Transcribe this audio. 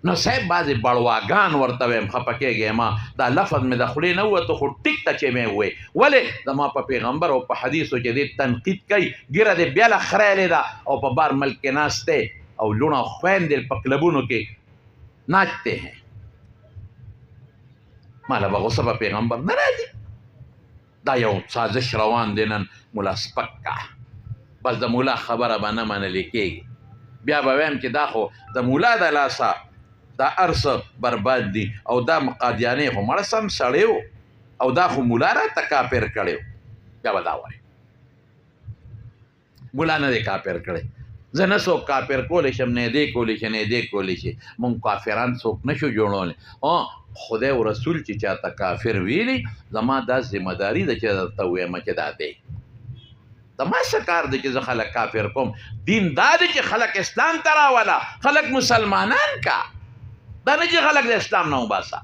نو صاحب بعضې بړواګان ورته ویم خفه کېږې ما دا لفظ مې د خولې نه ووته خو ټیک ته چې مې ووی ولې زما په پیغمبر او په حدیثو چې دې تنقید کوي ګیره دې بیا له خریلې ده او په بار ملک کې ناست دی او لوڼه خویندې په کلبونو کې ناچتے ہیں مالا به غصه په پیغمبر نه راځي دا یو سازش روان دی نن مولا سپک کا بس د مولا خبره به نه منلې کېږي بیا به ویم چې دا خو د مولا د لاسه دا ارس برباد دي او دا قادیانې خو مړه سم سړی و او دا خو مولا راته کافر کړی و بیا به دا وایي مولا نه دی کافر کړی زه نه څوک کافر کولی شم نه دی کولی شي نه دی کولی شي مونږ کافران څوک نشو جوړولی خدای او رسول چې چاته کافر ویلي زما دا ذمهداري ده چې درته ووایم چې دا دی زما څه کار دی چې زه خلک کافر کوم دین دا دی چې خلک اسلام ته راوله خلک مسلمانان کا دا نه چې خلک د اسلام نه وباسه